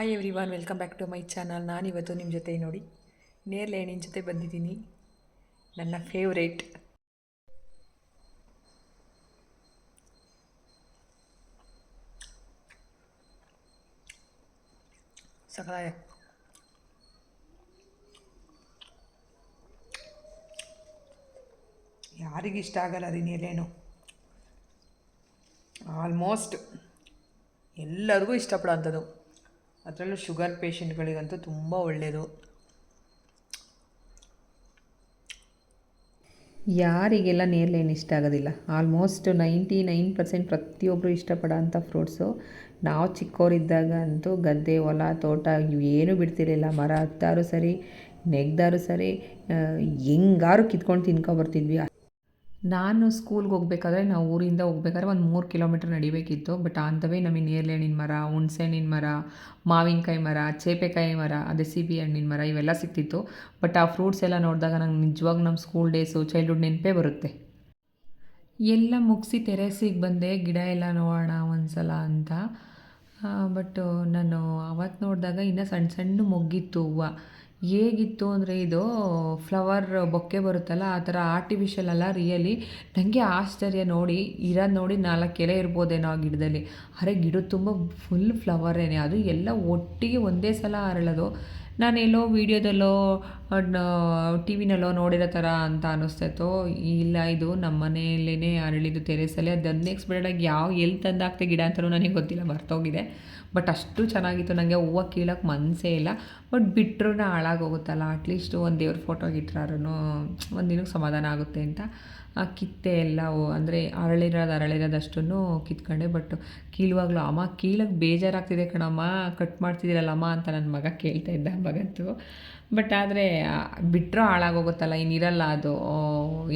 Hi everyone, welcome back to my channel. ನಾನಿವತ್ತು ನಿಮ್ಮ ಜೊತೆ ನೋಡಿ ನೇರಳೆ ಹಣ್ಣಿನ ಜೊತೆ ಬಂದಿದ್ದೀನಿ. ನನ್ನ ಫೇವ್ರೇಟ್ ಸಕಲಾಯ. ಯಾರಿಗಿಷ್ಟ ಆಗಲ್ಲ ರೀ ನೇರಳೆಹಣ್ಣು? ಆಲ್ಮೋಸ್ಟ್ ಎಲ್ಲರಿಗೂ ಇಷ್ಟಪಡೋ ಅಂಥದ್ದು. ಅದರಲ್ಲೂ ಶುಗರ್ ಪೇಷಂಟ್ಗಳಿಗಂತೂ ತುಂಬ ಒಳ್ಳೆಯದು. ಯಾರಿಗೆಲ್ಲ ನೇರಳೆಹಣ್ಣು ಇಷ್ಟ ಆಗೋದಿಲ್ಲ? ಆಲ್ಮೋಸ್ಟ್ 99% ಪ್ರತಿಯೊಬ್ಬರು ಇಷ್ಟಪಡೋ ಅಂಥ ಫ್ರೂಟ್ಸು. ನಾವು ಚಿಕ್ಕವರಿದ್ದಾಗ ಅಂತೂ ಗದ್ದೆ, ಹೊಲ, ತೋಟ ಇವೇನೂ ಬಿಡ್ತಿರಲಿಲ್ಲ. ಮರ ಹತ್ತಾರು ಸರಿ, ನೆಗ್ದಾರು ಸರಿ, ಹೆಂಗಾರು ಕಿತ್ಕೊಂಡು ತಿನ್ಕೊಬರ್ತಿದ್ವಿ. ನಾನು ಸ್ಕೂಲ್ಗೆ ಹೋಗ್ಬೇಕಾದ್ರೆ, ನಾವು ಊರಿಂದ ಹೋಗ್ಬೇಕಾದ್ರೆ ಒಂದು 3 ಕಿಲೋಮೀಟ್ರ್ ನಡಿಬೇಕಿತ್ತು. ಬಟ್ ಅಂಥವೇ ನಮಗೆ ನೇರಳೆ ಹಣ್ಣಿನ ಮರ, ಹುಣಸೆ ಹಣ್ಣಿನ ಮರ, ಮಾವಿನಕಾಯಿ ಮರ, ಚೇಪೆಕಾಯಿ ಮರ, ಅದೇ ಸೀಬೆ ಹಣ್ಣಿನ ಮರ ಇವೆಲ್ಲ ಸಿಗ್ತಿತ್ತು. ಬಟ್ ಆ ಫ್ರೂಟ್ಸ್ ಎಲ್ಲ ನೋಡಿದಾಗ ನಂಗೆ ನಿಜವಾಗ್ ನಮ್ಮ ಸ್ಕೂಲ್ ಡೇಸು, ಚೈಲ್ಡ್ಹುಡ್ ನೆನಪೇ ಬರುತ್ತೆ. ಎಲ್ಲ ಮುಗಿಸಿ ಟೆರೇಸಿಗೆ ಬಂದೆ, ಗಿಡ ಎಲ್ಲ ನೋಡೋಣ ಒಂದು ಸಲ ಅಂತ. ಬಟ್ ನಾನು ಅವತ್ತು ನೋಡಿದಾಗ ಇನ್ನೂ ಸಣ್ಣ ಸಣ್ಣ ಮೊಗ್ಗಿತ್ತು ಹೂವು. ಹೇಗಿತ್ತು ಅಂದರೆ, ಇದು ಫ್ಲವರ್ ಬೊಕ್ಕೆ ಬರುತ್ತಲ್ಲ, ಆ ಥರ ಆರ್ಟಿಫಿಷಿಯಲ್ ಅಲ್ಲ, ರಿಯಲಿ. ನನಗೆ ಆಶ್ಚರ್ಯ, ನೋಡಿ ಇರೋದು ನೋಡಿ 4 ಎಲೆ ಇರ್ಬೋದೇನೋ ಆ ಗಿಡದಲ್ಲಿ. ಅರೆ ಗಿಡದ ತುಂಬ ಫುಲ್ ಫ್ಲವರೇನೆ, ಅದು ಎಲ್ಲ ಒಟ್ಟಿಗೆ ಒಂದೇ ಸಲ ಅರಳೋದು. ನಾನೆಲ್ಲೋ ವೀಡಿಯೋದಲ್ಲೋ ಟಿ ವಿನಲ್ಲೋ ನೋಡಿರೋ ಥರ ಅಂತ ಅನ್ನಿಸ್ತಾಯಿತ್ತು. ಇಲ್ಲ, ಇದು ನಮ್ಮ ಮನೆಯಲ್ಲೇ ಅರಳಿದ್ದು ಟೆರೇಸಲ್ಲಿ. ಅದು ಅನ್ಎಕ್ಸ್ಪೆಕ್ಟೆಡಾಗಿ ಎಲ್ಲಿ ತಂದಾಕ್ತೆ ಗಿಡ ಅಂತಲೂ ನನಗೆ ಗೊತ್ತಿಲ್ಲ, ಮರ್ತೋಗಿದೆ. ಬಟ್ ಅಷ್ಟು ಚೆನ್ನಾಗಿತ್ತು. ನನಗೆ ಹೂವು ಕೀಳೋಕ್ಕೆ ಮನಸ್ಸೇ ಇಲ್ಲ. ಬಟ್ ಬಿಟ್ಟರೂ ಹಾಳಾಗೋಗುತ್ತಲ್ಲ, ಅಟ್ಲೀಸ್ಟ್ ಒಂದು ದೇವ್ರ ಫೋಟೋಗೆ ಇಟ್ಟರಾದ್ರೂ ಒಂದು ದಿನಕ್ಕೆ ಸಮಾಧಾನ ಆಗುತ್ತೆ ಅಂತ ಕಿತ್ತೆ ಎಲ್ಲ. ಅಂದರೆ ಅರಳಿರೋದಷ್ಟನ್ನು ಕಿತ್ಕೊಂಡೆ. ಬಟ್ ಕೀಳುವಾಗಲೂ ಅಮ್ಮ ಕೀಳಕ್ಕೆ ಬೇಜಾರಾಗ್ತಿದೆ ಕಣಮ್ಮ, ಕಟ್ ಮಾಡ್ತಿದ್ದೀರಲ್ಲಮ್ಮ ಅಂತ ನನ್ನ ಮಗ ಕೇಳ್ತಾ ಇದ್ದ ಮಗಂತು. ಬಟ್ ಆದರೆ ಬಿಟ್ಟರೂ ಹಾಳಾಗೋಗುತ್ತಲ್ಲ, ಇನ್ನಿರಲ್ಲ ಅದು.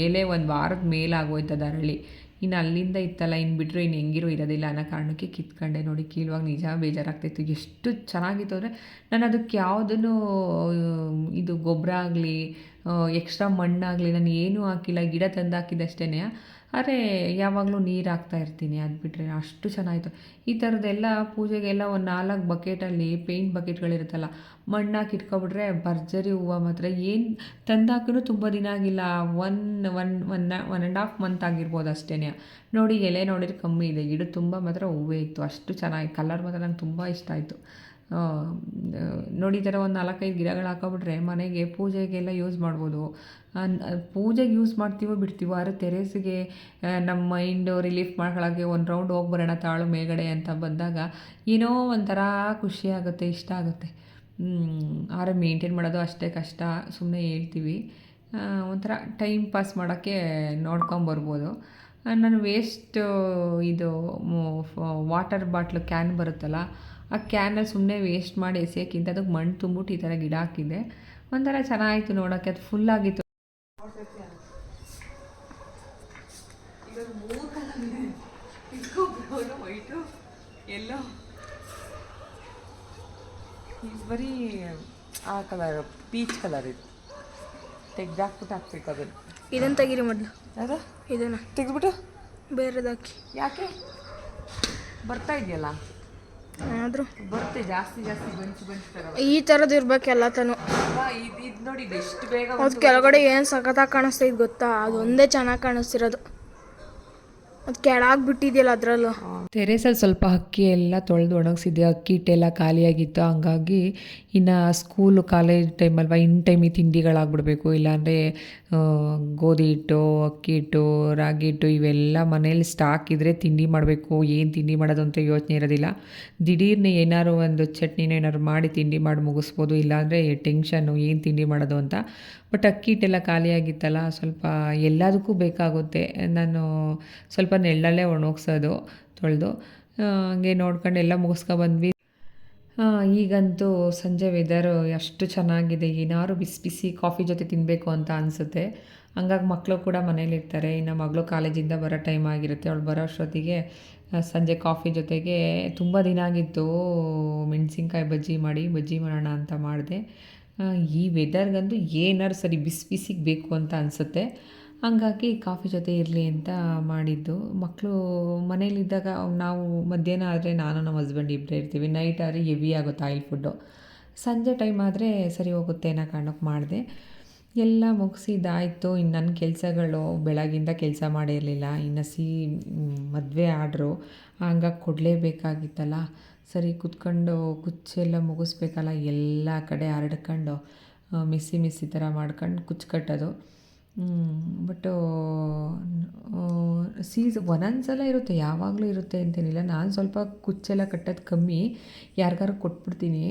ಎಲೆ ಒಂದು ವಾರದ ಮೇಲಾಗೋಯ್ತದ ಅರಳಿ. ಇನ್ನು ಅಲ್ಲಿಂದ ಇತ್ತಲ್ಲ, ಇನ್ನು ಬಿಟ್ಟರು ಇನ್ನು ಹೆಂಗಿರೂ ಇರೋದಿಲ್ಲ ಅನ್ನೋ ಕಾರಣಕ್ಕೆ ಕಿತ್ಕೊಂಡೆ. ನೋಡಿ ಕೀಳುವಾಗ ನಿಜ ಬೇಜಾರಾಗ್ತಾಯಿತ್ತು. ಎಷ್ಟು ಚೆನ್ನಾಗಿತ್ತು ಅಂದರೆ, ನಾನು ಅದಕ್ಕೆ ಯಾವುದನ್ನು ಇದು ಗೊಬ್ಬರ ಆಗಲಿ, ಎಕ್ಸ್ಟ್ರಾ ಮಣ್ಣಾಗಲಿ ನಾನು ಏನೂ ಹಾಕಿಲ್ಲ. ಗಿಡ ತಂದು ಹಾಕಿದ್ದಷ್ಟೇ. ಆದರೆ ಯಾವಾಗಲೂ ನೀರು ಹಾಕ್ತಾ ಇರ್ತೀನಿ, ಅದು ಬಿಟ್ಟರೆ ಅಷ್ಟು ಚೆನ್ನಾಗಿತ್ತು. ಈ ಥರದ್ದೆಲ್ಲ ಪೂಜೆಗೆಲ್ಲ ಒಂದು 4 ಬಕೆಟಲ್ಲಿ, ಪೇಂಟ್ ಬಕೆಟ್ಗಳಿರುತ್ತಲ್ಲ, ಮಣ್ಣು ಹಾಕಿ ಇಟ್ಕೊಬಿಟ್ರೆ ಭರ್ಜರಿ ಹೂವು ಮಾತ್ರ. ಏನು ತಂದಾಕೂ ತುಂಬ ದಿನ ಆಗಿಲ್ಲ, 1.5 ಮಂತ್ ಆಗಿರ್ಬೋದು ಅಷ್ಟೇ. ನೋಡಿ ಎಲೆ ನೋಡಿದ್ರೆ ಕಮ್ಮಿ ಇದೆ, ಗಿಡ ತುಂಬ ಮಾತ್ರ ಹೂವೇ ಇತ್ತು. ಅಷ್ಟು ಚೆನ್ನಾಗಿ ಕಲರ್ ಮಾತ್ರ ನಂಗೆ ತುಂಬ ಇಷ್ಟ ಆಯಿತು. ನೋಡಿ ಈ ಥರ ಒಂದು 4-5 ಗಿಡಗಳು ಹಾಕೊಬಿಟ್ರೆ ಮನೆಗೆ ಪೂಜೆಗೆಲ್ಲ ಯೂಸ್ ಮಾಡ್ಬೋದು. ಪೂಜೆಗೆ ಯೂಸ್ ಮಾಡ್ತೀವೋ ಬಿಡ್ತೀವೋ, ಆದರೆ ಟೆರೇಸಿಗೆ ನಮ್ಮ ಮೈಂಡು ರಿಲೀಫ್ ಮಾಡ್ಕೊಳ್ಳೋಕ್ಕೆ ಒಂದು ರೌಂಡ್ ಹೋಗಿ ಬರೋಣ ತಾಳು ಮೇಲ್ಗಡೆ ಅಂತ ಬಂದಾಗ ಏನೋ ಒಂಥರ ಖುಷಿ ಆಗುತ್ತೆ, ಇಷ್ಟ ಆಗುತ್ತೆ. ಆದರೆ ಮೇಂಟೈನ್ ಮಾಡೋದು ಅಷ್ಟೇ ಕಷ್ಟ. ಸುಮ್ಮನೆ ಹೇಳ್ತೀವಿ, ಒಂಥರ ಟೈಮ್ ಪಾಸ್ ಮಾಡೋಕ್ಕೆ ನೋಡ್ಕೊಂಬರ್ಬೋದು. ನಾನು ವೇಸ್ಟ್ ಇದು ವಾಟರ್ ಬಾಟ್ಲು ಕ್ಯಾನ್ ಬರುತ್ತಲ್ಲ, ಆ ಕ್ಯಾನಲ್ಲಿ ಸುಮ್ಮನೆ ವೇಸ್ಟ್ ಮಾಡಿ ಎಸೆಯೋಕ್ಕಿಂತ ಅದಕ್ಕೆ ಮಣ್ಣು ತುಂಬಿಟ್ಟು ಈ ಥರ ಗಿಡ ಹಾಕಿದ್ದೆ. ಒಂಥರ ಚೆನ್ನಾಗಿತ್ತು ನೋಡೋಕ್ಕೆ. ಅದು ಫುಲ್ಲಾಗಿತ್ತು. ವೈಟು ಎಲ್ಲೋ ಬರೀ ಆ ಕಲರ್, ಪೀಚ್ ಕಲರ್. ಇದು ತೆಗ್ದಾಕ್ಬಿಟ್ಟು ಹಾಕ್ಬೇಕು ಅದನ್ನು. ಇದನ್ನು ತೆಗೀರಿ ಮೊದಲು. ಅದ ಇದನ್ನು ತೆಗೆದ್ಬಿಟ್ಟು ಬೇರೆದಾಕಿ. ಯಾಕೆ ಬರ್ತಾ ಇದೆಯಲ್ಲ, ಆದರೂ ಬರುತ್ತೆ ಜಾಸ್ತಿ ಬೆಂಚ್ ಥರ. ಈ ಥರದ್ದು ಇರ್ಬೇಕು ಎಲ್ಲ ತನು. ಇದು ನೋಡಿ, ಇದು ಎಷ್ಟು ಬೇಗ ಅದು ಕೆಳಗಡೆ ಏನು ಸಖತ್ತಾಗಿ ಕಾಣಿಸ್ತೈತೆ ಗೊತ್ತಾ? ಅದು ಒಂದೇ ಚೆನ್ನಾಗಿ ಕಾಣಿಸ್ತಿರೋದು. ಅದು ಕೆಳಗೆ ಬಿಟ್ಟಿದೆಯಲ್ಲ ಅದರಲ್ಲೂ. ಟೆರೇಸಲ್ಲಿ ಸ್ವಲ್ಪ ಅಕ್ಕಿ ಎಲ್ಲ ತೊಳೆದು ಒಣಗಿಸಿದ್ದೆ. ಅಕ್ಕಿ ಹಿಟ್ಟೆಲ್ಲ ಖಾಲಿಯಾಗಿತ್ತು. ಹಂಗಾಗಿ ಇನ್ನು ಸ್ಕೂಲು ಕಾಲೇಜ್ ಟೈಮಲ್ವ, ಇನ್ ಟೈಮಿಗೆ ತಿಂಡಿಗಳಾಗ್ಬಿಡ್ಬೇಕು. ಇಲ್ಲಾಂದರೆ ಗೋಧಿ ಹಿಟ್ಟು, ಅಕ್ಕಿ ಹಿಟ್ಟು, ರಾಗಿ ಹಿಟ್ಟು ಇವೆಲ್ಲ ಮನೇಲಿ ಸ್ಟಾಕ್ ಇದ್ದರೆ ತಿಂಡಿ ಮಾಡಬೇಕು. ಏನು ತಿಂಡಿ ಮಾಡೋದು ಅಂತ ಯೋಚನೆ ಇರೋದಿಲ್ಲ. ದಿಢೀರ್ನೆ ಏನಾದ್ರು ಒಂದು ಚಟ್ನಿನ ಏನಾದ್ರು ಮಾಡಿ ತಿಂಡಿ ಮಾಡಿ ಮುಗಿಸ್ಬೋದು. ಇಲ್ಲಾಂದರೆ ಟೆನ್ಷನ್ನು, ಏನು ತಿಂಡಿ ಮಾಡೋದು ಅಂತ. ಬಟ್ ಅಕ್ಕಿ ಹಿಟ್ಟೆಲ್ಲ ಖಾಲಿಯಾಗಿತ್ತಲ್ಲ, ಸ್ವಲ್ಪ ಎಲ್ಲದಕ್ಕೂ ಬೇಕಾಗುತ್ತೆ. ನಾನು ಸ್ವಲ್ಪ ನೆರಳಲ್ಲೇ ಒಣಗಿಸೋದು ತೊಳೆದು. ಹಂಗೆ ನೋಡ್ಕೊಂಡು ಎಲ್ಲ ಮುಗಿಸ್ಕೊಬಂದ್ವಿ. ಈಗಂತೂ ಸಂಜೆ ವೆದರು ಎಷ್ಟು ಚೆನ್ನಾಗಿದೆ, ಏನಾದ್ರು ಬಿಸಿ ಬಿಸಿ ಕಾಫಿ ಜೊತೆ ತಿನ್ನಬೇಕು ಅಂತ ಅನಿಸುತ್ತೆ. ಹಂಗಾಗಿ ಮಕ್ಕಳು ಕೂಡ ಮನೇಲಿರ್ತಾರೆ. ಇನ್ನು ಮಗಳು ಕಾಲೇಜಿಂದ ಬರೋ ಟೈಮ್ ಆಗಿರುತ್ತೆ. ಅವಳು ಬರೋ ಅಷ್ಟೊತ್ತಿಗೆ ಸಂಜೆ ಕಾಫಿ ಜೊತೆಗೆ ತುಂಬ ದಿನ ಆಗಿತ್ತು ಮೆಣಸಿನ್ಕಾಯಿ ಬಜ್ಜಿ ಮಾಡೋಣ ಅಂತ ಮಾಡಿದೆ. ಈ ವೆದರ್ಗಂತೂ ಏನಾದ್ರು ಸರಿ ಬಿಸಿ ಬಿಸಿಗೆ ಬೇಕು ಅಂತ ಅನಿಸುತ್ತೆ. ಹಂಗಾಗಿ ಕಾಫಿ ಜೊತೆ ಇರಲಿ ಅಂತ ಮಾಡಿದ್ದು. ಮಕ್ಕಳು ಮನೇಲಿದ್ದಾಗ ನಾವು ಮಧ್ಯಾಹ್ನ ಆದರೆ ನಾನು ನಮ್ಮ ಹಸ್ಬೆಂಡ್ ಇಬ್ಬರೇ ಇರ್ತೀವಿ. ನೈಟ್ ಆದರೆ ಹೆವಿ ಆಗುತ್ತೆ ಆಯಿಲ್ ಫುಡ್ಡು. ಸಂಜೆ ಟೈಮ್ ಆದರೆ ಸರಿ ಹೋಗುತ್ತೆ ಅನ್ನೋ ಕಾರಣಕ್ಕೆ ಮಾಡಿದೆ. ಎಲ್ಲ ಮುಗಿಸಿದ್ದಾಯಿತು. ಇನ್ನು ನನ್ನ ಕೆಲಸಗಳು ಬೆಳಗಿಂದ ಕೆಲಸ ಮಾಡಿರಲಿಲ್ಲ. ಇನ್ನು ಮದುವೆ ಆರ್ಡ್ರು ಹಂಗಾಗಿ ಕೊಡಲೇಬೇಕಾಗಿತ್ತಲ್ಲ. ಸರಿ ಕುತ್ಕೊಂಡು ಕುಚ್ಚೆಲ್ಲ ಮುಗಿಸ್ಬೇಕಲ್ಲ, ಎಲ್ಲ ಕಡೆ ಹರಡ್ಕೊಂಡು ಮಿಸ್ಸಿ ಥರ ಮಾಡ್ಕೊಂಡು ಕುಚ್ಚು ಕಟ್ಟೋದು. ಬಟ್ಟು ಒಂದೊಂದು ಸಲ ಇರುತ್ತೆ, ಯಾವಾಗಲೂ ಇರುತ್ತೆ ಅಂತೇನಿಲ್ಲ. ನಾನು ಸ್ವಲ್ಪ ಕುಚ್ಚೆಲ್ಲ ಕಟ್ಟೋದು ಕಮ್ಮಿ, ಯಾರಿಗಾರು ಕೊಟ್ಬಿಡ್ತೀನಿ.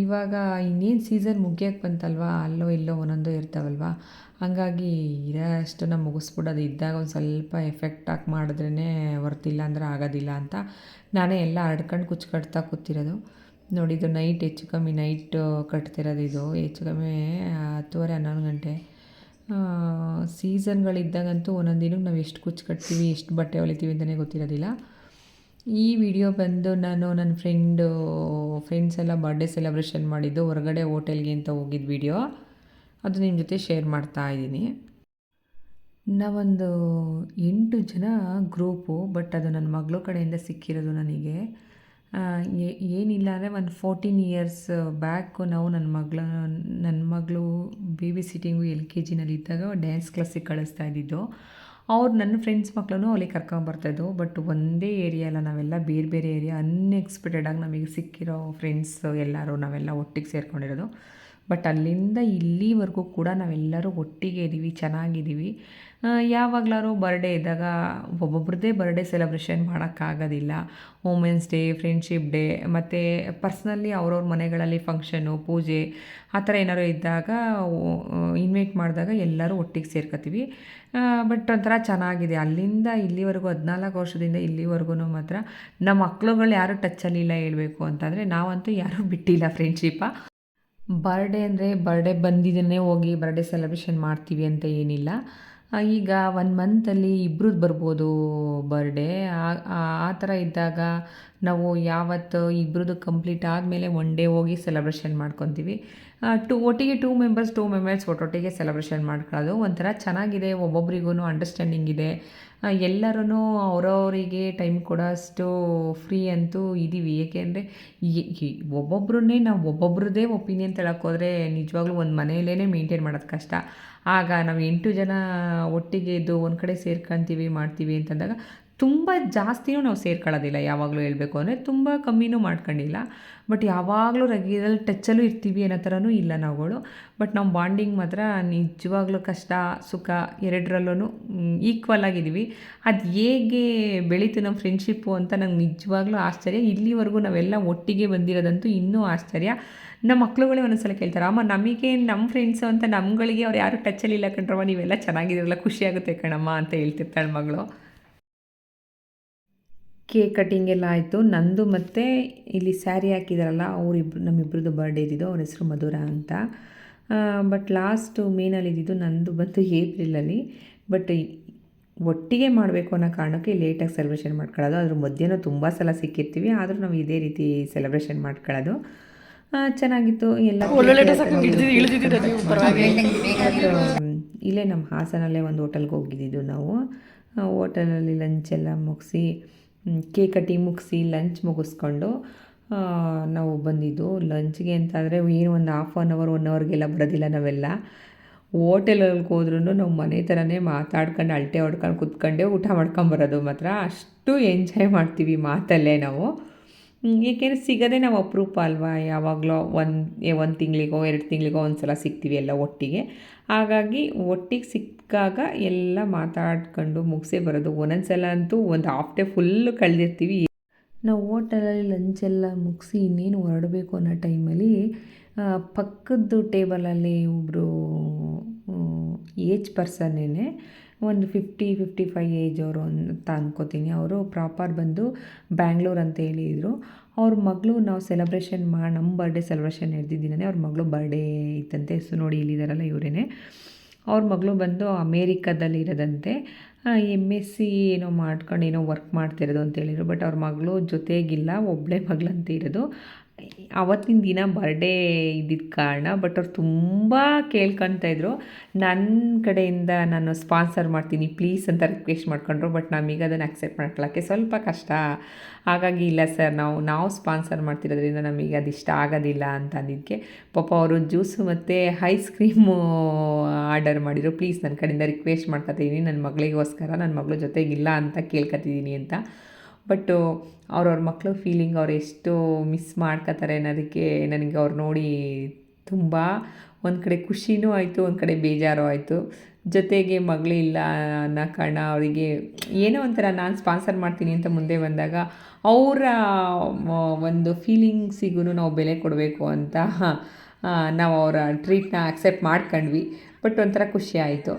ಇವಾಗ ಇನ್ನೇನು ಸೀಸನ್ ಮುಗಿಯೋಕ್ಕೆ ಬಂತಲ್ವ, ಅಲ್ಲೋ ಇಲ್ಲೋ ಒಂದೊಂದು ಇರ್ತಾವಲ್ವ, ಹಂಗಾಗಿ ಇರೋಷ್ಟನ್ನು ಮುಗಿಸ್ಬಿಡೋದು. ಇದ್ದಾಗ ಒಂದು ಸ್ವಲ್ಪ ಎಫೆಕ್ಟ್ ಹಾಕಿ ಮಾಡಿದ್ರೇ ಹೊರ್ತಿಲ್ಲ ಅಂದರೆ ಆಗೋದಿಲ್ಲ ಅಂತ ನಾನೇ ಎಲ್ಲ ಹರಡ್ಕೊಂಡು ಕುಚ್ಚು ಕಟ್ತಾ ಕೂತಿರೋದು. ನೋಡಿ, ಇದು ನೈಟ್ ಹೆಚ್ಚು ಕಮ್ಮಿ ನೈಟ್ ಕಟ್ತಿರೋದು. ಇದು ಹೆಚ್ಚು ಕಮ್ಮಿ 10:30-11 ಗಂಟೆ. ಸೀಸನ್ಗಳಿದ್ದಾಗಂತೂ ಒಂದೊಂದು ದಿನಕ್ಕೆ ನಾವು ಎಷ್ಟು ಕುಚ್ಚು ಕಟ್ತೀವಿ, ಎಷ್ಟು ಬಟ್ಟೆ ಹೊಲಿತೀವಿ ಅಂತಲೇ ಗೊತ್ತಿರೋದಿಲ್ಲ. ಈ ವಿಡಿಯೋ ಬಂದು ನಾನು ನನ್ನ ಫ್ರೆಂಡ್ಸ್ ಎಲ್ಲ ಬರ್ಡೇ ಸೆಲೆಬ್ರೇಷನ್ ಮಾಡಿದ್ದು ಹೊರಗಡೆ ಹೋಟೆಲ್ಗೆ ಅಂತ ಹೋಗಿದ್ದು ವಿಡಿಯೋ. ಅದು ನಿಮ್ಮ ಜೊತೆ ಶೇರ್ ಮಾಡ್ತಾ ಇದ್ದೀನಿ. ನಾವೊಂದು 8 ಜನ ಗ್ರೂಪು, ಬಟ್ ಅದು ನನ್ನ ಮಗಳು ಕಡೆಯಿಂದ ಸಿಕ್ಕಿರೋದು ನನಗೆ. ಏನಿಲ್ಲ ಅಂದರೆ ಒಂದು 14 ಇಯರ್ಸ್ ಬ್ಯಾಕು ನಾವು ನನ್ನ ಮಗಳು ಬೇಬಿ ಸಿಟ್ಟಿಂಗು LKGನಲ್ಲಿದ್ದಾಗ ಡ್ಯಾನ್ಸ್ ಕ್ಲಾಸಿಗೆ ಕಳಿಸ್ತಾ ಇದ್ದಿದ್ದು. ಅವ್ರು ನನ್ನ ಫ್ರೆಂಡ್ಸ್ ಮಕ್ಕಳನ್ನು ಅಲ್ಲಿ ಕರ್ಕೊಂಬರ್ತಾಯಿದ್ದು. ಬಟ್ ಒಂದೇ ಏರಿಯಾ ಅಲ್ಲ, ನಾವೆಲ್ಲ ಬೇರೆ ಬೇರೆ ಏರಿಯಾ. ಅನ್ಎಕ್ಸ್ಪೆಕ್ಟೆಡಾಗಿ ನಮಗೆ ಸಿಕ್ಕಿರೋ ಫ್ರೆಂಡ್ಸ್ ಎಲ್ಲರೂ ನಾವೆಲ್ಲ ಒಟ್ಟಿಗೆ ಸೇರ್ಕೊಂಡಿರೋದು. ಬಟ್ ಅಲ್ಲಿಂದ ಇಲ್ಲಿವರೆಗೂ ಕೂಡ ನಾವೆಲ್ಲರೂ ಒಟ್ಟಿಗೆ ಇದ್ದೀವಿ, ಚೆನ್ನಾಗಿದ್ದೀವಿ. ಯಾವಾಗಲಾರು ಬರ್ಡೇ ಇದ್ದಾಗ ಒಬ್ಬೊಬ್ರದ್ದೇ ಬರ್ಡೇ ಸೆಲೆಬ್ರೇಷನ್ ಮಾಡೋಕ್ಕಾಗೋದಿಲ್ಲ. ವುಮೆನ್ಸ್ ಡೇ, ಫ್ರೆಂಡ್ಶಿಪ್ ಡೇ, ಮತ್ತು ಪರ್ಸ್ನಲಿ ಅವ್ರವ್ರ ಮನೆಗಳಲ್ಲಿ ಫಂಕ್ಷನು, ಪೂಜೆ ಆ ಥರ ಏನಾದ್ರು ಇದ್ದಾಗ ಇನ್ವೈಟ್ ಮಾಡಿದಾಗ ಎಲ್ಲರೂ ಒಟ್ಟಿಗೆ ಸೇರ್ಕೊತೀವಿ. ಬಟ್ ಒಂಥರ ಚೆನ್ನಾಗಿದೆ. ಅಲ್ಲಿಂದ ಇಲ್ಲಿವರೆಗೂ 14 ವರ್ಷದಿಂದ ಇಲ್ಲಿವರೆಗೂ ಮಾತ್ರ ನಮ್ಮ ಮಕ್ಳುಗಳು ಯಾರೂ ಟಚ್ಚಲ್ಲಿಲ್ಲ ಹೇಳಬೇಕು ಅಂತಂದರೆ. ನಾವಂತೂ ಯಾರೂ ಬಿಟ್ಟಿಲ್ಲ ಫ್ರೆಂಡ್ಶಿಪ್ಪ. ಬರ್ಡೇ ಅಂದರೆ ಬರ್ಡೇ ಬಂದಿದ್ದನ್ನೇ ಹೋಗಿ ಬರ್ಡೇ ಸೆಲೆಬ್ರೇಷನ್ ಮಾಡ್ತೀವಿ ಅಂತ ಏನಿಲ್ಲ. ಈಗ 1 ಮಂತಲ್ಲಿ ಇಬ್ರದ್ದು ಬರ್ಬೋದು ಬರ್ಡೇ. ಆ ಥರ ಇದ್ದಾಗ ನಾವು ಯಾವತ್ತು ಇಬ್ರದ್ದು ಕಂಪ್ಲೀಟ್ ಆದಮೇಲೆ ಒನ್ ಡೇ ಹೋಗಿ ಸೆಲೆಬ್ರೇಷನ್ ಮಾಡ್ಕೊತೀವಿ. ಒಟ್ಟಿಗೆ 2 ಮೆಂಬರ್ಸ್ ಒಟ್ಟೊಟ್ಟಿಗೆ ಸೆಲೆಬ್ರೇಷನ್ ಮಾಡ್ಕೊಳ್ಳೋದು ಒಂಥರ ಚೆನ್ನಾಗಿದೆ. ಒಬ್ಬೊಬ್ರಿಗೂ ಅಂಡರ್ಸ್ಟ್ಯಾಂಡಿಂಗ್ ಇದೆ. ಎಲ್ಲರೂ ಅವರವರಿಗೆ ಟೈಮ್ ಕೊಡೋಷ್ಟು ಫ್ರೀ ಅಂತೂ ಇದ್ದೀವಿ. ಏಕೆಂದರೆ ಒಬ್ಬೊಬ್ಬರನ್ನೇ ನಾವು ಒಬ್ಬೊಬ್ರದ್ದೇ ಒಪಿನಿಯನ್ ಹೋದರೆ ನಿಜವಾಗ್ಲೂ ಒಂದು ಮನೆಯಲ್ಲೇ ಮೇಂಟೈನ್ ಮಾಡೋದು ಕಷ್ಟ. ಆಗ ನಾವು 8 ಜನ ಒಟ್ಟಿಗೆ ಇದ್ದು ಒಂದು ಕಡೆ ಸೇರ್ಕೊತೀವಿ ಮಾಡ್ತೀವಿ ಅಂತಂದಾಗ ತುಂಬ ಜಾಸ್ತಿನೂ ನಾವು ಸೇರ್ಕೊಳ್ಳೋದಿಲ್ಲ. ಯಾವಾಗಲೂ ಹೇಳಬೇಕು ಅಂದರೆ ತುಂಬ ಕಮ್ಮಿನೂ ಮಾಡ್ಕೊಂಡಿಲ್ಲ. ಬಟ್ ಯಾವಾಗಲೂ ರೆಗ್ಯುಲರ್ ಟಚ್ಚಲ್ಲೂ ಇರ್ತೀವಿ ಅನ್ನೋ ಥರನೂ ಇಲ್ಲ ನಾವುಗಳು. ಬಟ್ ನಮ್ಮ ಬಾಂಡಿಂಗ್ ಮಾತ್ರ ನಿಜವಾಗ್ಲೂ ಕಷ್ಟ ಸುಖ ಎರಡರಲ್ಲೂ ಈಕ್ವಲ್ ಆಗಿದ್ದೀವಿ. ಅದು ಹೇಗೆ ಬೆಳೀತು ನಮ್ಮ ಫ್ರೆಂಡ್ಶಿಪ್ಪು ಅಂತ ನಂಗೆ ನಿಜವಾಗ್ಲೂ ಆಶ್ಚರ್ಯ. ಇಲ್ಲಿವರೆಗೂ ನಾವೆಲ್ಲ ಒಟ್ಟಿಗೆ ಬಂದಿರೋದಂತೂ ಇನ್ನೂ ಆಶ್ಚರ್ಯ. ನಮ್ಮ ಮಕ್ಳುಗಳೇ ಒಂದೊಂದ್ಸಲ ಕೇಳ್ತಾರೆ, ಅಮ್ಮ ನಮಗೆ ನಮ್ಮ ಫ್ರೆಂಡ್ಸು ಅಂತ ನಮ್ಗಳಿಗೆ ಅವ್ರು ಯಾರೂ ಟಚ್ಚಲ್ಲಿಲ್ಲ ಕಣ್ರಮ್ಮ, ನೀವೆಲ್ಲ ಚೆನ್ನಾಗಿರಲ್ಲ, ಖುಷಿಯಾಗುತ್ತೆ ಕಣಮ್ಮ ಅಂತ ಹೇಳ್ತಿರ್ತಾಳೆ ಮಗಳು. ಕೇಕ್ ಕಟ್ಟಿಂಗ್ ಎಲ್ಲ ಆಯಿತು. ನಂದು ಮತ್ತು ಇಲ್ಲಿ ಸ್ಯಾರಿ ಹಾಕಿದಾರಲ್ಲ ನಮ್ಮಿಬ್ರದ್ದು ಬರ್ಡೇ ಇದ್ದಿದ್ದು. ಅವ್ರ ಹೆಸರು ಮಧುರ ಅಂತ. ಬಟ್ ಲಾಸ್ಟು ಮೇನಲ್ಲಿ ಇದ್ದಿದ್ದು ನಂದು ಬಂತು ಏಪ್ರಿಲಲ್ಲಿ. ಬಟ್ ಒಟ್ಟಿಗೆ ಮಾಡಬೇಕು ಅನ್ನೋ ಕಾರಣಕ್ಕೆ ಲೇಟಾಗಿ ಸೆಲೆಬ್ರೇಷನ್ ಮಾಡ್ಕೊಳ್ಳೋದು. ಅದ್ರ ಮಧ್ಯೆನೂ ತುಂಬ ಸಲ ಸಿಕ್ಕಿರ್ತೀವಿ, ಆದರೂ ನಾವು ಇದೇ ರೀತಿ ಸೆಲೆಬ್ರೇಷನ್ ಮಾಡ್ಕೊಳ್ಳೋದು. ಚೆನ್ನಾಗಿತ್ತು ಎಲ್ಲ. ಇಲ್ಲೇ ನಮ್ಮ ಹಾಸನಲ್ಲೇ ಒಂದು ಹೋಟೆಲ್ಗೆ ಹೋಗಿದ್ದಿದ್ದು ನಾವು. ಹೋಟೆಲಲ್ಲಿ ಲಂಚೆಲ್ಲ ಮುಗಿಸಿ ಕೇಕ್ ಕಟ್ಟಿಂಗ್ ಮುಗಿಸಿ ಲಂಚ್ ಮುಗಿಸ್ಕೊಂಡು ನಾವು ಬಂದಿದ್ದು. ಲಂಚ್ಗೆ ಅಂತಾದರೆ ಏನು ಒಂದು 1/2 ಅವರ್ 1 ಅವರ್ಗೆಲ್ಲ ಬರೋದಿಲ್ಲ. ನಾವೆಲ್ಲ ಹೋಟೆಲಲ್ಲಿ ಹೋದ್ರೂ ನಾವು ಮನೆ ಥರನೇ ಮಾತಾಡ್ಕೊಂಡು ಅಳತೆ ಹೊಡ್ಕೊಂಡು ಕುತ್ಕೊಂಡೇ ಊಟ ಮಾಡ್ಕೊಂಬರೋದು. ಮಾತ್ರ ಅಷ್ಟು ಎಂಜಾಯ್ ಮಾಡ್ತೀವಿ ಮಾತಲ್ಲೇ ನಾವು. ಏಕೆಂದರೆ ಸಿಗೋದೇ ನಾವು ಅಪರೂಪ ಅಲ್ವಾ. ಯಾವಾಗಲೂ ಒಂದು ತಿಂಗಳಿಗೋ 2 ತಿಂಗಳಿಗೋ ಒಂದು ಸಲ ಸಿಗ್ತೀವಿ ಎಲ್ಲ ಒಟ್ಟಿಗೆ. ಹಾಗಾಗಿ ಒಟ್ಟಿಗೆ ಸಿಕ್ಕಾಗ ಎಲ್ಲ ಮಾತಾಡ್ಕೊಂಡು ಮುಗಿಸೇ ಬರೋದು. ಒಂದೊಂದು ಸಲ ಅಂತೂ ಒಂದು ಹಾಫ್ ಡೇ ಫುಲ್ಲು ಕಳೆದಿರ್ತೀವಿ. ನಾವು ಹೋಟೆಲಲ್ಲಿ ಲಂಚೆಲ್ಲ ಮುಗಿಸಿ ಇನ್ನೇನು ಹೊರಡಬೇಕು ಅನ್ನೋ ಟೈಮಲ್ಲಿ ಪಕ್ಕದ್ದು ಟೇಬಲಲ್ಲಿ ಒಬ್ಬರು ಏಜ್ ಪರ್ಸನ್ನೇ, ಒಂದು 50-55 ಏಜ್ ಅವರು ಅಂತ ಅನ್ಕೋತೀನಿ. ಅವರು ಪ್ರಾಪರ್ ಬಂದು ಬ್ಯಾಂಗ್ಳೂರು ಅಂತ ಹೇಳಿದರು. ಅವ್ರ ಮಗಳು ನಾವು ಸೆಲೆಬ್ರೇಷನ್ ನಮ್ಮ ಬರ್ಡೇ ಸೆಲೆಬ್ರೇಷನ್ ನಡೆದಿದ್ದೀನೇ ಅವ್ರ ಮಗಳು ಬರ್ಡೇ ಇತ್ತಂತೆ. ನೋಡಿ ಇಲ್ಲಿದ್ದಾರಲ್ಲ ಇವರೇನೆ. ಅವ್ರ ಮಗಳು ಬಂದು ಅಮೇರಿಕಾದಲ್ಲಿ ಇರೋದಂತೆ. MSc ಏನೋ ಮಾಡ್ಕೊಂಡು ಏನೋ ವರ್ಕ್ ಮಾಡ್ತಿರೋದು ಅಂತ ಹೇಳಿದರು. ಬಟ್ ಅವ್ರ ಮಗಳು ಜೊತೆಗಿಲ್ಲ, ಒಬ್ಬಳೇ ಮಗಳಂತ ಇರೋದು. ಆವತ್ತಿನ ದಿನ ಬರ್ಡೇ ಇದ್ದಿದ್ದ ಕಾರಣ ಬಟ್ ಅವ್ರು ತುಂಬ ಕೇಳ್ಕೊತಾಯಿದ್ರು. ನನ್ನ ಕಡೆಯಿಂದ ನಾನು ಸ್ಪಾನ್ಸರ್ ಮಾಡ್ತೀನಿ ಪ್ಲೀಸ್ ಅಂತ ರಿಕ್ವೆಸ್ಟ್ ಮಾಡ್ಕೊಂಡ್ರು. ಬಟ್ ನಮಗೆ ಅದನ್ನು ಅಕ್ಸೆಪ್ಟ್ ಮಾಡ್ಕೊಳ್ಳೋಕ್ಕೆ ಸ್ವಲ್ಪ ಕಷ್ಟ. ಹಾಗಾಗಿ ಇಲ್ಲ ಸರ್, ನಾವು ಸ್ಪಾನ್ಸರ್ ಮಾಡ್ತಿರೋದ್ರಿಂದ ನಮಗೆ ಅದಿಷ್ಟ ಆಗೋದಿಲ್ಲ ಅಂತ ಅಂದಿದ್ದಕ್ಕೆ ಪಾಪ ಅವರು ಜ್ಯೂಸು ಮತ್ತು ಐಸ್ ಕ್ರೀಮು ಆರ್ಡರ್ ಮಾಡಿದರು. ಪ್ಲೀಸ್ ನನ್ನ ಕಡೆಯಿಂದ ರಿಕ್ವೆಸ್ಟ್ ಮಾಡ್ಕೊತಿದ್ದೀನಿ, ನನ್ನ ಮಗಳಿಗೋಸ್ಕರ, ನನ್ನ ಮಗಳ ಜೊತೆಗಿಲ್ಲ ಅಂತ ಕೇಳ್ಕೊತಿದ್ದೀನಿ ಅಂತ. ಬಟ್ಟು ಅವ್ರವ್ರ ಮಕ್ಕಳು ಫೀಲಿಂಗ್ ಅವ್ರು ಎಷ್ಟು ಮಿಸ್ ಮಾಡ್ಕೋತಾರೆ ಅನ್ನೋದಕ್ಕೆ ನನಗೆ ಅವ್ರು ನೋಡಿ ತುಂಬ ಒಂದು ಕಡೆ ಖುಷಿನೂ ಆಯಿತು, ಒಂದು ಕಡೆ ಬೇಜಾರು ಆಯಿತು. ಜೊತೆಗೆ ಮಗಳಿಲ್ಲ ಅನ್ನೋ ಕಾರಣ ಅವರಿಗೆ ಏನೋ ಒಂಥರ ನಾನು ಸ್ಪಾನ್ಸರ್ ಮಾಡ್ತೀನಿ ಅಂತ ಮುಂದೆ ಬಂದಾಗ ಅವರ ಒಂದು ಫೀಲಿಂಗ್ಸಿಗೂ ನಾವು ಬೆಲೆ ಕೊಡಬೇಕು ಅಂತ ನಾವು ಅವರ ಟ್ರೀಟ್ನ ಅಕ್ಸೆಪ್ಟ್ ಮಾಡ್ಕೊಂಡ್ವಿ. ಬಟ್ ಒಂಥರ ಖುಷಿ ಆಯಿತು.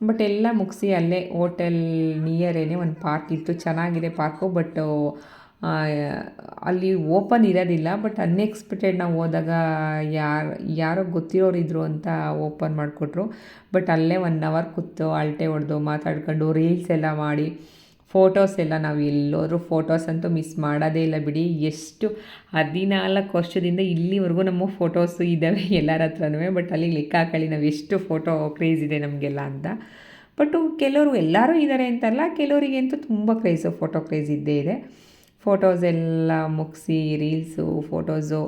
ಬಟ್ ಎಲ್ಲ ಮುಗಿಸಿ ಅಲ್ಲೇ ಹೋಟೆಲ್ ನಿಯರೇನೆ ಒಂದು ಪಾರ್ಕ್ ಇತ್ತು, ಚೆನ್ನಾಗಿದೆ ಪಾರ್ಕು. ಬಟ್ಟು ಅಲ್ಲಿ ಓಪನ್ ಇರೋದಿಲ್ಲ. ಬಟ್ ಅನ್ಎಕ್ಸ್ಪೆಕ್ಟೆಡ್ ನಾವು ಹೋದಾಗ ಯಾರೋ ಗೊತ್ತಿರೋರು ಇದ್ದರು ಅಂತ ಓಪನ್ ಮಾಡಿಕೊಟ್ರು. ಬಟ್ ಅಲ್ಲೇ 1 ಅವರ್ ಕೂತು ಅಳತೆ ಹೊಡೆದು ಮಾತಾಡ್ಕೊಂಡು ರೀಲ್ಸ್ ಎಲ್ಲ ಮಾಡಿ ಫೋಟೋಸ್ ಎಲ್ಲ ನಾವು ಎಲ್ಲೋದ್ರೂ ಫೋಟೋಸ್ ಅಂತೂ ಮಿಸ್ ಮಾಡೋದೇ ಇಲ್ಲ ಬಿಡಿ. ಎಷ್ಟು 14 ವರ್ಷದಿಂದ ಇಲ್ಲಿವರೆಗೂ ನಮ್ಮ ಫೋಟೋಸು ಇದ್ದಾವೆ ಎಲ್ಲರ ಹತ್ರನೂ. ಬಟ್ ಅಲ್ಲಿಗೆ ಲೆಕ್ಕ ಹಾಕೊಳ್ಳಿ ನಾವು ಎಷ್ಟು ಫೋಟೋ ಕ್ರೇಜ್ ಇದೆ ನಮಗೆಲ್ಲ ಅಂತ. ಬಟ್ಟು ಕೆಲವರು ಎಲ್ಲರೂ ಇದ್ದಾರೆ ಅಂತಲ್ಲ, ಕೆಲವರಿಗಂತೂ ತುಂಬ ಕ್ರೇಜು, ಫೋಟೋ ಕ್ರೇಜ್ ಇದ್ದೇ ಇದೆ. ಫೋಟೋಸ್ ಎಲ್ಲ ಮುಗಿಸಿ ರೀಲ್ಸು ಫೋಟೋಸು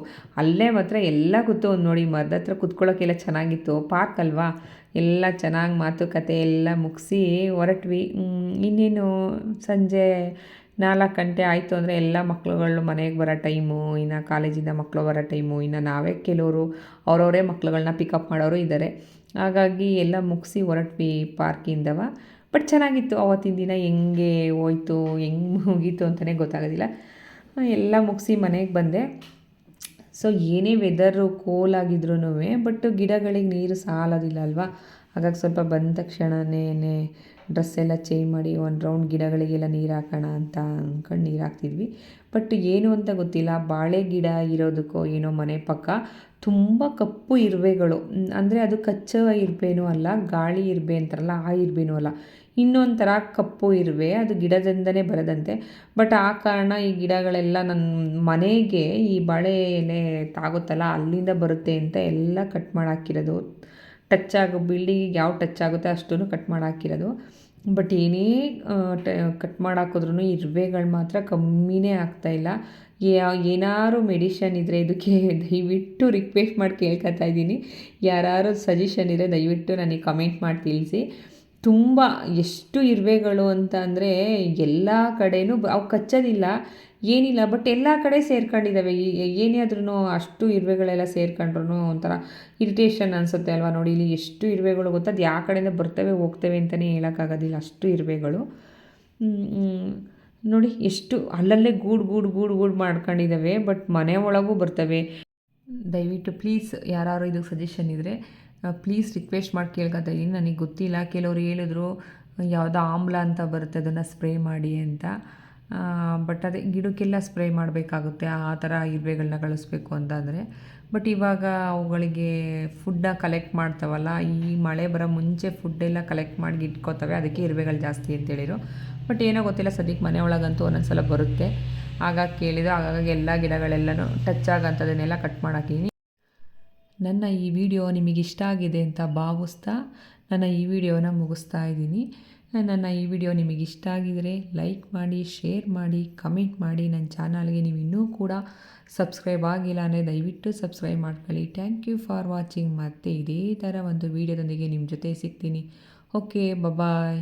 ಅಲ್ಲೇ ಮಾತ್ರ ಎಲ್ಲ ಕೂತು ನೋಡಿ ಮರದ ಹತ್ರ ಕುತ್ಕೊಳ್ಳೋಕ್ಕೆಲ್ಲ ಚೆನ್ನಾಗಿತ್ತು. ಪಾರ್ಕ್ ಅಲ್ವಾ, ಎಲ್ಲ ಚೆನ್ನಾಗಿ ಮಾತುಕತೆ ಎಲ್ಲ ಮುಗಿಸಿ ಹೊರಟ್ವಿ. ಇನ್ನೇನು ಸಂಜೆ 4 ಗಂಟೆ ಆಯಿತು ಅಂದರೆ ಎಲ್ಲ ಮಕ್ಳುಗಳು ಮನೆಗೆ ಬರೋ ಟೈಮು, ಇನ್ನು ಕಾಲೇಜಿಂದ ಮಕ್ಕಳು ಬರೋ ಟೈಮು, ಇನ್ನು ನಾವೇ ಕೆಲವರು ಅವರವರೇ ಮಕ್ಳುಗಳನ್ನ ಪಿಕಪ್ ಮಾಡೋರು ಇದ್ದಾರೆ. ಹಾಗಾಗಿ ಎಲ್ಲ ಮುಗಿಸಿ ಹೊರಟ್ವಿ ಪಾರ್ಕಿಂದವ. ಬಟ್ ಚೆನ್ನಾಗಿತ್ತು ಆವತ್ತಿನ ದಿನ. ಹೆಂಗೆ ಹೋಯ್ತು ಹೆಂಗೆ ಮುಗೀತು ಅಂತಲೇ ಗೊತ್ತಾಗೋದಿಲ್ಲ. ಎಲ್ಲ ಮುಗಿಸಿ ಮನೆಗೆ ಬಂದೆ. ಸೊ ಏನೇ ವೆದರು ಕೋಲಾಗಿದ್ರೂ ಬಟ್ ಗಿಡಗಳಿಗೆ ನೀರು ಸಾಲೋದಿಲ್ಲ ಅಲ್ವಾ. ಹಾಗಾಗಿ ಸ್ವಲ್ಪ ಬಂದ ತಕ್ಷಣನೇ ಡ್ರೆಸ್ ಎಲ್ಲ ಚೇಂಜ್ ಮಾಡಿ ಒಂದು ರೌಂಡ್ ಗಿಡಗಳಿಗೆಲ್ಲ ನೀರು ಹಾಕೋಣ ಅಂತ ಅಂದ್ಕೊಂಡು ನೀರು ಹಾಕ್ತಿದ್ವಿ. ಬಟ್ ಏನು ಅಂತ ಗೊತ್ತಿಲ್ಲ, ಬಾಳೆ ಗಿಡ ಇರೋದಕ್ಕೋ ಏನೋ ಮನೆ ಪಕ್ಕ ತುಂಬ ಕಪ್ಪು ಇರುವೆಗಳು. ಅಂದರೆ ಅದು ಕಚ್ಚುವ ಇರುವೆನೂ ಅಲ್ಲ, ಗಾಳಿ ಇರುವೆ ಅಂತಾರಲ್ಲ ಆ ಇರುವೆನೂ ಅಲ್ಲ, ಇನ್ನೊಂದು ಥರ ಕಪ್ಪು ಇರುವೆ. ಅದು ಗಿಡದಿಂದನೇ ಬರೋದಂತೆ. ಬಟ್ ಆ ಕಾರಣ ಈ ಗಿಡಗಳೆಲ್ಲ ನನ್ನ ಮನೆಗೆ ಈ ಬಾಳೆ ಎಲೆ ತಾಗುತ್ತಲ್ಲ ಅಲ್ಲಿಂದ ಬರುತ್ತೆ ಅಂತ ಎಲ್ಲ ಕಟ್ ಮಾಡಿ ಹಾಕಿರೋದು. ಬಿಲ್ಡಿಂಗಿಗೆ ಯಾವ ಟಚ್ ಆಗುತ್ತೆ ಅಷ್ಟೂ ಕಟ್ ಮಾಡಿ ಹಾಕಿರೋದು. ಬಟ್ ಏನೇ ಕಟ್ ಮಾಡಿ ಹಾಕಿದ್ರೂ ಇರುವೆಗಳು ಮಾತ್ರ ಕಮ್ಮಿನೇ ಆಗ್ತಾಯಿಲ್ಲ. ಏನಾದ್ರು ಮೆಡಿಷನ್ ಇದ್ದರೆ ಇದಕ್ಕೆ ದಯವಿಟ್ಟು ರಿಕ್ವೆಸ್ಟ್ ಮಾಡಿ ಕೇಳ್ಕೊತಾ ಇದ್ದೀನಿ. ಯಾರು ಸಜೆಷನ್ ಇದ್ದರೆ ದಯವಿಟ್ಟು ನನಗೆ ಕಮೆಂಟ್ ಮಾಡಿ ತಿಳಿಸಿ. ತುಂಬ ಎಷ್ಟು ಇರುವೆಗಳು ಅಂತ ಅಂದರೆ ಎಲ್ಲ ಕಡೆಯೂ ಅವು ಕಚ್ಚೋದಿಲ್ಲ ಏನಿಲ್ಲ, ಬಟ್ ಎಲ್ಲ ಕಡೆ ಸೇರ್ಕೊಂಡಿದ್ದಾವೆ. ಏನೇ ಆದ್ರೂ ಅಷ್ಟು ಇರುವೆಗಳೆಲ್ಲ ಸೇರ್ಕೊಂಡ್ರೂ ಒಂಥರ ಇರಿಟೇಷನ್ ಅನಿಸುತ್ತೆ ಅಲ್ವಾ. ನೋಡಿ ಇಲ್ಲಿ ಎಷ್ಟು ಇರುವೆಗಳು ಗೊತ್ತಾ, ಅದು ಯಾವ ಕಡೆಯಿಂದ ಬರ್ತವೆ ಹೋಗ್ತವೆ ಅಂತಲೇ ಹೇಳೋಕ್ಕಾಗೋದಿಲ್ಲ, ಅಷ್ಟು ಇರುವೆಗಳು. ನೋಡಿ ಎಷ್ಟು ಅಲ್ಲಲ್ಲೇ ಗೂಡು ಮಾಡ್ಕೊಂಡಿದ್ದಾವೆ. ಬಟ್ ಮನೆ ಒಳಗೂ ಬರ್ತವೆ. ದಯವಿಟ್ಟು ಪ್ಲೀಸ್ ಯಾರು ಇದಕ್ಕೆ ಸಜೆಷನ್ ಇದ್ದರೆ ಪ್ಲೀಸ್ ರಿಕ್ವೆಸ್ಟ್ ಮಾಡಿ ಕೇಳ್ಕೊತಾ ಇದ್ದೀನಿ. ನನಗೆ ಗೊತ್ತಿಲ್ಲ, ಕೆಲವರು ಹೇಳಿದ್ರು ಯಾವುದೋ ಆಮ್ಲ ಅಂತ ಬರುತ್ತೆ ಅದನ್ನು ಸ್ಪ್ರೇ ಮಾಡಿ ಅಂತ. ಬಟ್ ಅದೇ ಗಿಡಕ್ಕೆಲ್ಲ ಸ್ಪ್ರೇ ಮಾಡಬೇಕಾಗುತ್ತೆ ಆ ಥರ ಇರುವೆಗಳನ್ನ ಕಳಿಸ್ಬೇಕು ಅಂತಂದರೆ. ಬಟ್ ಇವಾಗ ಅವುಗಳಿಗೆ ಫುಡ್ಡನ್ನ ಕಲೆಕ್ಟ್ ಮಾಡ್ತಾವಲ್ಲ, ಈ ಮಳೆ ಬರೋ ಮುಂಚೆ ಫುಡ್ಡೆಲ್ಲ ಕಲೆಕ್ಟ್ ಮಾಡಿ ಇಟ್ಕೋತವೆ, ಅದಕ್ಕೆ ಇರುವೆಗಳು ಜಾಸ್ತಿ ಅಂತೇಳಿರು. ಬಟ್ ಏನೋ ಗೊತ್ತಿಲ್ಲ, ಸದ್ಯಕ್ಕೆ ಮನೆ ಒಳಗಂತೂ ಒಂದೊಂದು ಸಲ ಬರುತ್ತೆ. ಹಾಗಾಗಿ ಕೇಳಿದ್ರು, ಹಾಗಾಗಿ ಎಲ್ಲ ಗಿಡಗಳೆಲ್ಲನೂ ಟಚ್ ಆಗೋಂಥದ್ದನ್ನೆಲ್ಲ ಕಟ್ ಮಾಡಾಕಿದ್ದೀನಿ. ನನ್ನ ಈ ವಿಡಿಯೋ ನಿಮಗೆ ಇಷ್ಟ ಆಗಿದೆ ಅಂತ ಭಾವಿಸ್ತಾ ನನ್ನ ಈ ವಿಡಿಯೋನ ಮುಗಿಸ್ತಾ ಇದ್ದೀನಿ. ನನ್ನ ಈ ವಿಡಿಯೋ ನಿಮಗೆ ಇಷ್ಟ ಆಗಿದರೆ ಲೈಕ್ ಮಾಡಿ, ಶೇರ್ ಮಾಡಿ, ಕಮೆಂಟ್ ಮಾಡಿ. ನನ್ನ ಚಾನಲ್ಗೆ ನೀವು ಇನ್ನೂ ಕೂಡ ಸಬ್ಸ್ಕ್ರೈಬ್ ಆಗಿಲ್ಲ ಅಂದರೆ ದಯವಿಟ್ಟು ಸಬ್ಸ್ಕ್ರೈಬ್ ಮಾಡ್ಕೊಳ್ಳಿ. Thank you for watching. ಮತ್ತು ಇದೇ ಥರ ಒಂದು ವಿಡಿಯೋದೊಂದಿಗೆ ನಿಮ್ಮ ಜೊತೆ ಸಿಗ್ತೀನಿ. ಓಕೆ, ಬಾಯ್.